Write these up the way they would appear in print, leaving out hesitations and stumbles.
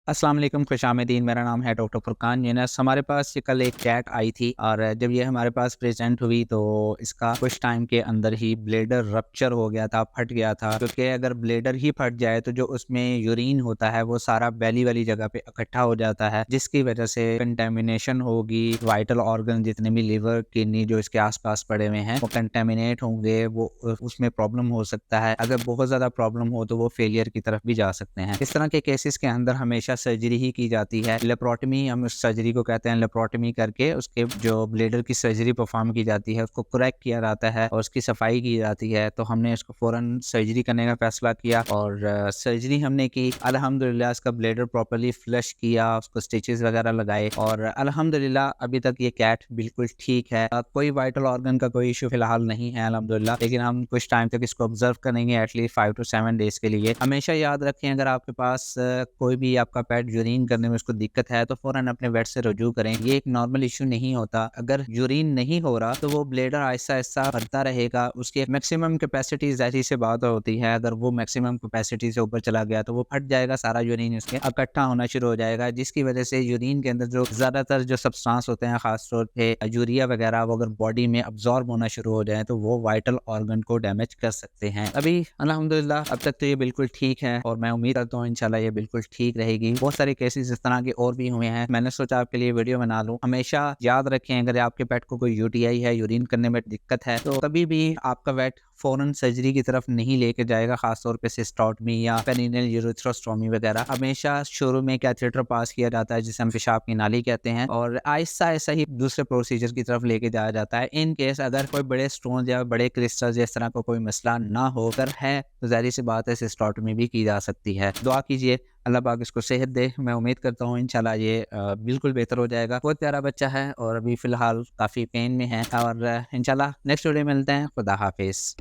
अस्सलाम वालेकुम, खुशामदीन। मेरा नाम है डॉक्टर फुरकान यूनुस। हमारे पास ये कल एक कैट आई थी और जब ये हमारे पास प्रेजेंट हुई तो इसका कुछ टाइम के अंदर ही ब्लेडर रप्चर हो गया था, फट गया था। क्योंकि अगर ब्लेडर ही फट जाए तो जो उसमें यूरिन होता है वो सारा बेली वाली जगह पे इकट्ठा हो जाता है, जिसकी वजह से कंटेमिनेशन होगी। वाइटल ऑर्गन जितने भी लिवर, किडनी जो इसके आसपास पड़े हुए हैं वो कंटेमिनेट होंगे, वो उसमें प्रॉब्लम हो सकता है। अगर बहुत ज़्यादा प्रॉब्लम हो तो वो फेलियर की तरफ भी जा सकते हैं। इस तरह के केसेस के अंदर हमेशा सर्जरी ही की जाती है। लेप्रोटमी, हम उस सर्जरी को कहते हैं लेप्रोटमी करके उसके जो ब्लेडर की सर्जरी परफॉर्म की जाती है उसको करेक्ट किया जाता है और उसकी सफाई की जाती है। तो हमने इसको फ़ौरन सर्जरी करने का फैसला किया और सर्जरी हमने की। अल्हम्दुलिल्लाह इसका ब्लेडर प्रॉपर्ली फ्लश किया, उसको स्टिचेस वगैरह लगाए और अल्हम्दुलिल्लाह अभी तक ये कैट बिल्कुल ठीक है। कोई वाइटल ऑर्गन का कोई इशू फिलहाल नहीं है अल्हम्दुलिल्लाह, लेकिन हम कुछ टाइम तक इसको ऑब्जर्व करेंगे एटलीस्ट 5 to 7 डेज के लिए। हमेशा याद रखें, अगर आपके पास कोई भी आपका पेट यूरिन करने में उसको दिक्कत है तो फ़ौरन अपने वेट से रजू करें। ये एक नॉर्मल इशू नहीं होता। अगर यूरिन नहीं हो रहा तो वो ब्लेडर आहिस्ता-आहिस्ता भरता रहेगा। उसकी एक मैक्सिमम कैपेसिटी ज़ाहिर सी बात होती है, अगर वो मैक्सिमम कैपेसिटी से ऊपर चला गया तो वो फट जाएगा, सारा यूरिन उसके इकट्ठा होना शुरू हो जाएगा, जिसकी वजह से यूरिन के अंदर जो ज़्यादातर जो सब्सटेंस होते हैं, खास तौर पे यूरिया वगैरह, वो अगर बॉडी में अब्जॉर्ब होना शुरू हो जाए तो वो वाइटल ऑर्गन को डैमेज कर सकते हैं। अभी अल्हम्दुलिल्लाह अब तक तो ये बिल्कुल ठीक है और मैं उम्मीद करता हूँ इंशाल्लाह ये बिल्कुल ठीक रहेगी। बहुत सारे केसेस इस तरह के और भी हुए हैं, मैंने सोचा आपके लिए वीडियो बना लूँ। हमेशा याद रखें, अगर आपके पेट को कोई यूटीआई है, यूरिन करने में दिक्कत है, तो कभी भी आपका वेट फ़ौरन सर्जरी की तरफ नहीं लेके जाएगा, खासतौर पे सिस्टोटमी या पेरिनेल यूरेथ्रोस्टोमी वगैरह। हमेशा शुरू में कैथेटर पास किया जाता है जिसे हम पेशाब की नाली कहते हैं और आहिस्ता-आहिस्ता ही दूसरे प्रोसीजर की तरफ लेके जाया जाता है। इन केस अगर कोई बड़े स्टोन्स या बड़े क्रिस्टल्स इस तरह का कोई मसला ना हो, अगर है तो ज़ाहिर सी बात है सिस्टोटमी भी की जा सकती है। दुआ कीजिए अल्लाह पाक इसको सेहत दे। मैं उम्मीद करता हूँ इंशाल्लाह ये बिल्कुल बेहतर हो जाएगा। बहुत प्यारा बच्चा है और अभी फ़िलहाल काफ़ी पेन में है और इंशाल्लाह नेक्स्ट वीडियो में मिलते हैं। खुदा हाफ़िज़।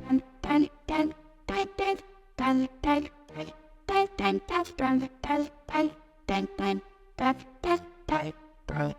Bye.